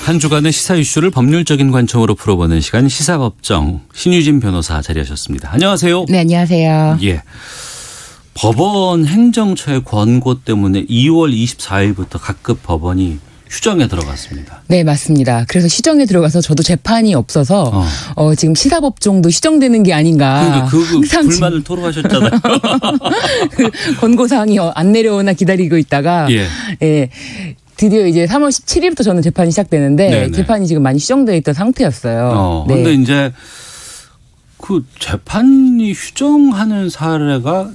한 주간의 시사 이슈를 법률적인 관점으로 풀어보는 시간 시사법정 신유진 변호사 자리하셨습니다. 안녕하세요. 네, 안녕하세요. 예. 법원 행정처의 권고 때문에 2월 24일부터 각급 법원이 휴정에 들어갔습니다. 네, 맞습니다. 그래서 휴정에 들어가서 저도 재판이 없어서 지금 시사법정도 휴정되는 게 아닌가. 그러니까 불만을 토로하셨잖아요. 그 권고사항이 안 내려오나 기다리고 있다가 예. 드디어 이제 3월 17일부터 저는 재판이 시작되는데 네네. 재판이 지금 많이 휴정되어 있던 상태였어요. 그런데 네. 이제 그 재판이 휴정하는 사례가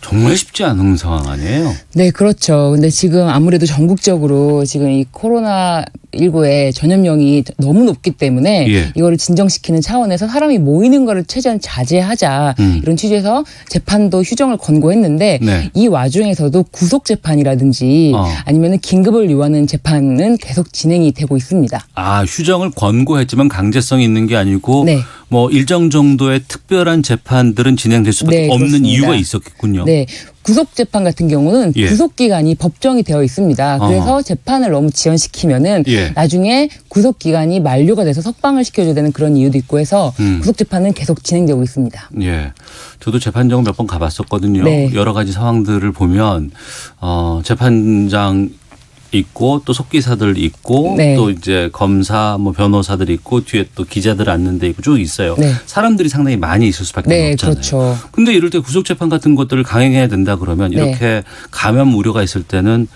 정말 쉽지 않은 상황 아니에요? 네, 그렇죠. 근데 지금 아무래도 전국적으로 지금 이 코로나19의 전염력이 너무 높기 때문에 이거를 진정시키는 차원에서 사람이 모이는 거를 최대한 자제하자 이런 취지에서 재판도 휴정을 권고했는데 이 와중에서도 구속재판이라든지 아니면 긴급을 요하는 재판은 계속 진행이 되고 있습니다. 아, 휴정을 권고했지만 강제성이 있는 게 아니고 뭐 일정 정도의 특별한 재판들은 진행될 수밖에 없는 그렇습니다. 이유가 있었겠군요. 네. 구속재판 같은 경우는 구속기간이 법정이 되어 있습니다. 그래서 재판을 너무 지연시키면은 나중에 구속기간이 만료가 돼서 석방을 시켜줘야 되는 그런 이유도 있고 해서 구속재판은 계속 진행되고 있습니다. 예. 저도 재판정 몇 번 가봤었거든요. 네. 여러 가지 상황들을 보면 재판장 있고 또 속기사들 있고 또 이제 검사 뭐 변호사들 있고 뒤에 또 기자들 앉는 데 있고 쭉 있어요. 사람들이 상당히 많이 있을 수밖에 없잖아요. 그렇죠. 근데 이럴 때 구속재판 같은 것들을 강행해야 된다 그러면 이렇게 감염 우려가 있을 때는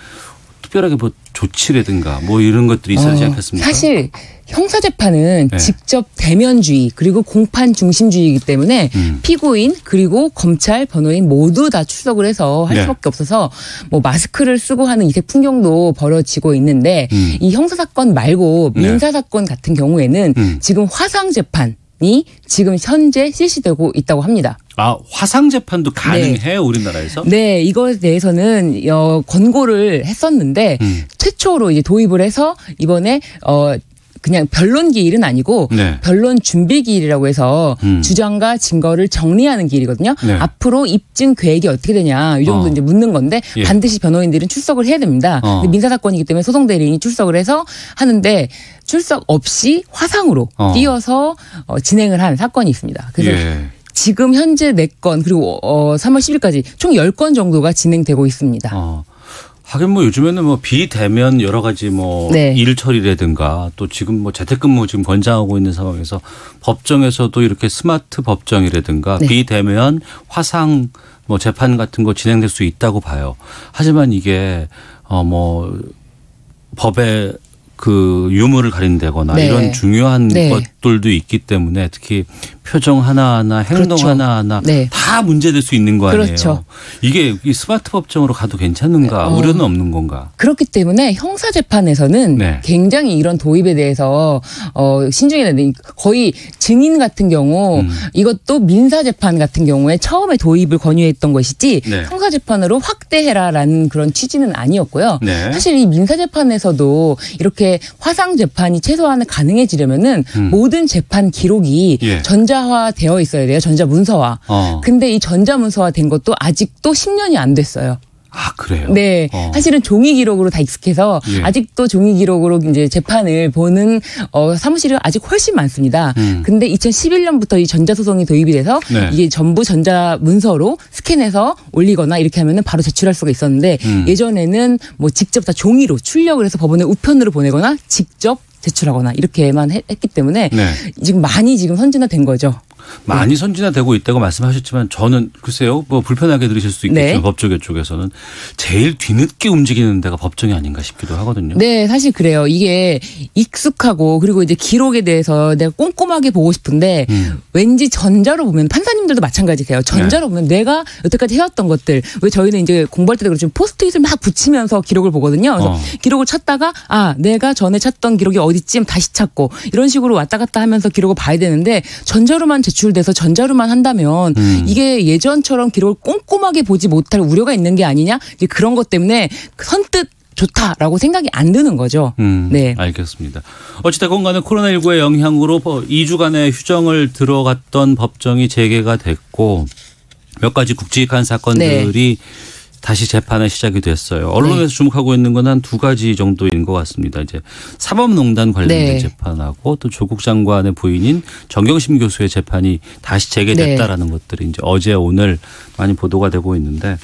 특별하게 뭐 조치라든가 뭐 이런 것들이 있어야 하지 않겠습니까? 사실 형사재판은 직접 대면주의 그리고 공판 중심주의이기 때문에 피고인 그리고 검찰 변호인 모두 다 출석을 해서 할 수밖에 없어서 뭐 마스크를 쓰고 하는 이색 풍경도 벌어지고 있는데 이 형사사건 말고 민사사건 같은 경우에는 지금 화상재판이 지금 현재 실시되고 있다고 합니다. 아, 화상재판도 가능해요, 우리나라에서? 네, 이거에 대해서는 권고를 했었는데 최초로 이제 도입을 해서 이번에 그냥 변론 기일은 아니고 변론 준비 기일이라고 해서 주장과 증거를 정리하는 기일이거든요. 앞으로 입증 계획이 어떻게 되냐 이 정도 이제 묻는 건데 반드시 변호인들은 출석을 해야 됩니다. 근데 민사사건이기 때문에 소송 대리인이 출석을 해서 하는데 출석 없이 화상으로 띄어서 진행을 한 사건이 있습니다. 그래서 지금 현재 4건 그리고 3월 10일까지 총 10건 정도가 진행되고 있습니다. 하긴 뭐 요즘에는 뭐 비대면 여러 가지 뭐 일 처리라든가 또 지금 뭐 재택근무 지금 권장하고 있는 상황에서 법정에서도 이렇게 스마트 법정이라든가 비대면 화상 뭐 재판 같은 거 진행될 수 있다고 봐요. 하지만 이게 뭐 법에 그 유무를 가린다거나 이런 중요한 것들도 있기 때문에 특히 표정 하나하나 행동 하나하나 다 문제될 수 있는 거 아니에요. 이게 이 스마트 법정으로 가도 괜찮은가 우려는 없는 건가. 그렇기 때문에 형사재판에서는 굉장히 이런 도입에 대해서 신중해야 되는데 거의 증인 같은 경우 이것도 민사재판 같은 경우에 처음에 도입을 권유했던 것이지 형사재판으로 확대해라라는 그런 취지는 아니었고요. 사실 이 민사재판에서도 이렇게 화상재판이 최소한 가능해지려면은 모든 재판 기록이 전자화되어 있어야 돼요. 전자문서화. 근데 이 전자문서화 된 것도 아직도 10년이 안 됐어요. 아, 그래요? 네. 사실은 종이 기록으로 다 익숙해서 아직도 종이 기록으로 이제 재판을 보는 사무실이 아직 훨씬 많습니다. 근데 2011년부터 이 전자소송이 도입이 돼서 이게 전부 전자문서로 스캔해서 올리거나 이렇게 하면은 바로 제출할 수가 있었는데 예전에는 뭐 직접 다 종이로 출력을 해서 법원에 우편으로 보내거나 직접 제출하거나 이렇게만 했기 때문에 지금 많이 지금 선진화된 거죠. 많이 선진화되고 있다고 말씀하셨지만 저는 글쎄요 뭐 불편하게 들으실 수 있겠지만 법조계 쪽에서는 제일 뒤늦게 움직이는 데가 법정이 아닌가 싶기도 하거든요. 네, 사실 그래요. 이게 익숙하고 그리고 이제 기록에 대해서 내가 꼼꼼하게 보고 싶은데 왠지 전자로 보면 판사님들도 마찬가지세요. 전자로 보면 내가 여태까지 해왔던 것들 왜 저희는 이제 공부할 때도 그렇지만 포스트잇을 막 붙이면서 기록을 보거든요. 그래서 기록을 찾다가 내가 전에 찾던 기록이 어디쯤 다시 찾고 이런 식으로 왔다 갔다 하면서 기록을 봐야 되는데 전자로만 제출돼서 전자로만 한다면 이게 예전처럼 기록을 꼼꼼하게 보지 못할 우려가 있는 게 아니냐 이제 그런 것 때문에 선뜻 좋다라고 생각이 안 드는 거죠. 네, 알겠습니다. 어찌됐건 간에 코로나19의 영향으로 2주간의 휴정을 들어갔던 법정이 재개가 됐고 몇 가지 굵직한 사건들이 다시 재판이 시작이 됐어요. 언론에서 주목하고 있는 건 한 두 가지 정도인 것 같습니다. 이제 사법농단 관련된 재판하고 또 조국 장관의 부인인 정경심 교수의 재판이 다시 재개됐다라는 것들이 이제 어제 오늘 많이 보도가 되고 있는데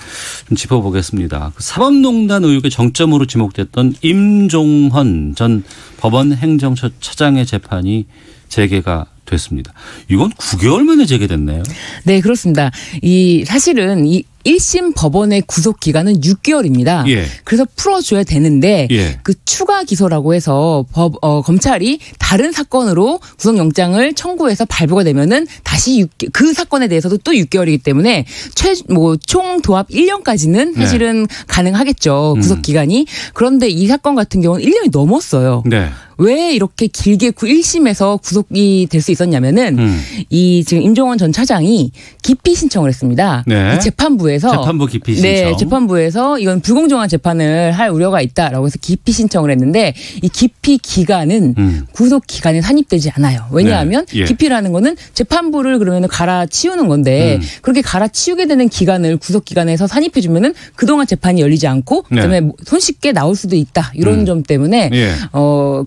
좀 짚어보겠습니다. 그 사법농단 의혹의 정점으로 지목됐던 임종헌 전 법원 행정처장의 재판이 재개가 됐습니다. 이건 9개월 만에 재개됐네요. 네, 그렇습니다. 사실은 이 1심 법원의 구속 기간은 6개월입니다. 그래서 풀어줘야 되는데 그 추가 기소라고 해서 검찰이 다른 사건으로 구속영장을 청구해서 발부가 되면은 다시 그 사건에 대해서도 또 6개월이기 때문에 총 도합 1년까지는 사실은 가능하겠죠. 구속 기간이. 그런데 이 사건 같은 경우는 1년이 넘었어요. 왜 이렇게 길게 1심에서 구속이 될 수 있었냐면은 지금 임종원 전 차장이 기피 신청을 했습니다. 이 재판부에서 재판부 기피 신청. 네, 재판부에서 이건 불공정한 재판을 할 우려가 있다라고 해서 기피 신청을 했는데 이 기피 기간은 구속 기간에 산입되지 않아요. 왜냐하면 기피라는 거는 재판부를 그러면은 갈아치우는 건데 그렇게 갈아치우게 되는 기간을 구속 기간에서 산입해 주면은 그동안 재판이 열리지 않고 그다음에 손쉽게 나올 수도 있다. 이런 점 때문에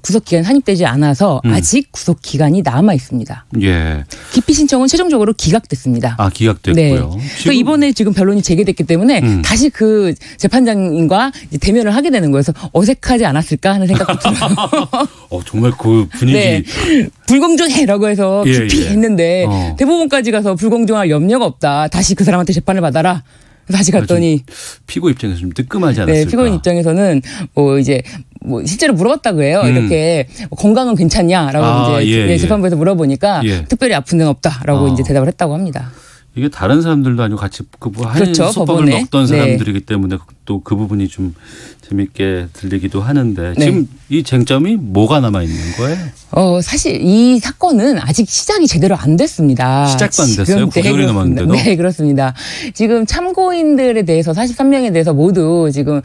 구속 기간 산입되지 않아서 아직 구속 기간이 남아 있습니다. 기피 신청은 최종적으로 기각됐습니다. 아, 기각됐고요. 그래서 이번에 지금 변론이 재개됐기 때문에 다시 그 재판장과 대면을 하게 되는 거여서 어색하지 않았을까 하는 생각도 들어요. 정말 그 분위기. 불공정해라고 해서 기피했는데 대법원까지 가서 불공정할 염려가 없다. 다시 그 사람한테 재판을 받아라. 다시 갔더니 피고 입장에서 좀 뜨끔하지 않았을까? 네, 피고인 입장에서는 실제로 물어봤다고 해요. 이렇게 건강은 괜찮냐라고 이제 재판부에서 물어보니까 특별히 아픈 데는 없다라고 이제 대답을 했다고 합니다. 이게 다른 사람들도 아니고 같이 한 수법을 먹던 사람들이기 때문에 또 그 부분이 좀 재밌게 들리기도 하는데 지금 이 쟁점이 뭐가 남아 있는 거예요? 사실 이 사건은 아직 시작이 제대로 안 됐습니다. 시작도 안 됐어요? 9개월이 넘었는데도? 네, 그렇습니다. 지금 참고인들에 대해서 43명에 대해서 모두 지금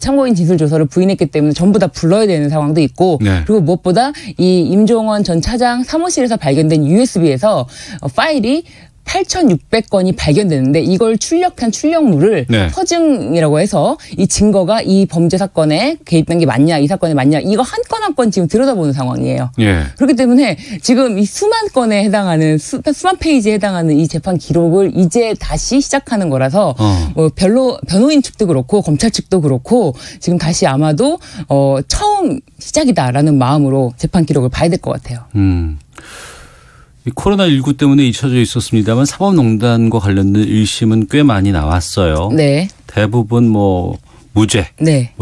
참고인 진술조서를 부인했기 때문에 전부 다 불러야 되는 상황도 있고 그리고 무엇보다 이 임종원 전 차장 사무실에서 발견된 USB에서 파일이 8,600건이 발견되는데 이걸 출력한 출력물을 서증이라고 해서 이 증거가 이 범죄 사건에 개입된 게 맞냐, 이 사건에 맞냐, 이거 한 건 한 건 지금 들여다보는 상황이에요. 그렇기 때문에 지금 이 수만 건에 해당하는 수만 페이지에 해당하는 이 재판 기록을 이제 다시 시작하는 거라서 변호인 측도 그렇고 검찰 측도 그렇고 지금 다시 아마도 처음 시작이다라는 마음으로 재판 기록을 봐야 될 것 같아요. 코로나19 때문에 잊혀져 있었습니다만 사법농단과 관련된 1심은 꽤 많이 나왔어요. 대부분 무죄,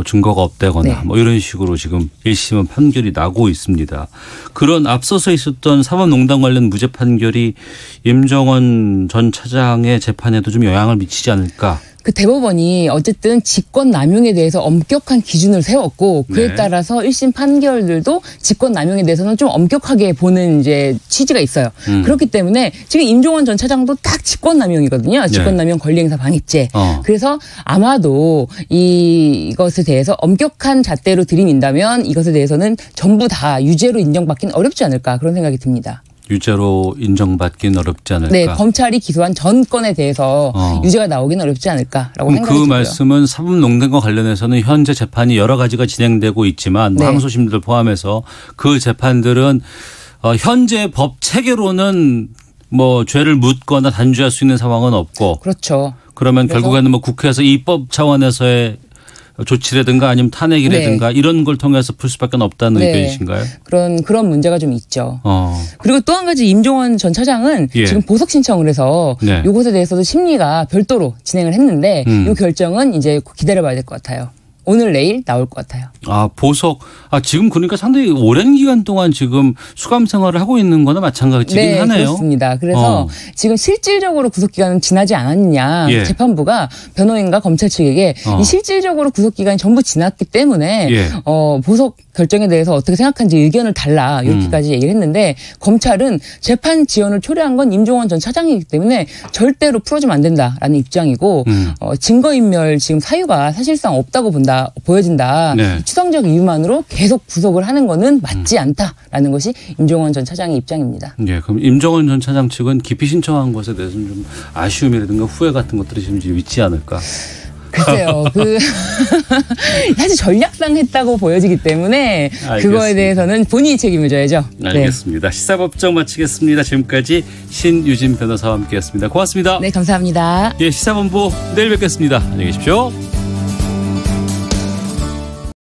증거가 없다거나 이런 식으로 지금 1심은 판결이 나고 있습니다. 그런 앞서서 있었던 사법농단 관련 무죄 판결이 임종원 전 차장의 재판에도 좀 영향을 미치지 않을까? 그 대법원이 어쨌든 직권남용에 대해서 엄격한 기준을 세웠고 그에 따라서 1심 판결들도 직권남용에 대해서는 좀 엄격하게 보는 이제 취지가 있어요. 그렇기 때문에 지금 임종원 전 차장도 딱 직권남용이거든요. 직권남용 권리행사 방해죄. 그래서 아마도 이것에 대해서 엄격한 잣대로 들이민다면 이것에 대해서는 전부 다 유죄로 인정받기는 어렵지 않을까 그런 생각이 듭니다. 유죄로 인정받기는 어렵지 않을까. 네, 검찰이 기소한 전 건에 대해서 유죄가 나오기는 어렵지 않을까라고 생각이 들고요. 그 말씀은 사법농단과 관련해서는 현재 재판이 여러 가지가 진행되고 있지만 항소심들 포함해서 그 재판들은 현재 법 체계로는 죄를 묻거나 단죄할 수 있는 상황은 없고. 그렇죠. 그러면 결국에는 국회에서 입법 차원에서의 조치라든가 아니면 탄핵이라든가 이런 걸 통해서 풀 수밖에 없다는 의견이신가요? 그런 문제가 좀 있죠. 그리고 또 한 가지 임종원 전 차장은 지금 보석 신청을 해서 이것에 대해서도 심리가 별도로 진행을 했는데 이 결정은 이제 기다려봐야 될 것 같아요. 오늘 내일 나올 것 같아요. 보석. 지금 그러니까 상당히 오랜 기간 동안 지금 수감 생활을 하고 있는 거나 마찬가지긴 하네요. 그렇습니다. 그래서 지금 실질적으로 구속기간은 지나지 않았느냐. 재판부가 변호인과 검찰 측에게 이 실질적으로 구속기간이 전부 지났기 때문에 보석 결정에 대해서 어떻게 생각하는지 의견을 달라 이렇게까지 얘기를 했는데 검찰은 재판 지연을 초래한 건 임종원 전 차장이기 때문에 절대로 풀어주면 안 된다라는 입장이고 증거인멸 지금 사유가 사실상 없다고 보여진다. 추상적 이유만으로 계속 구속을 하는 거는 맞지 않다라는 것이 임종원 전 차장의 입장입니다. 그럼 임종원 전 차장 측은 기피 신청한 것에 대해서는 좀 아쉬움이라든가 후회 같은 것들이 좀 있지 않을까? 글쎄요. 사실 전략상 했다고 보여지기 때문에 알겠습니다. 그거에 대해서는 본인이 책임을 져야죠. 알겠습니다. 네. 시사법정 마치겠습니다. 지금까지 신유진 변호사와 함께했습니다. 고맙습니다. 네, 감사합니다. 예, 시사본부 내일 뵙겠습니다. 안녕히 계십시오.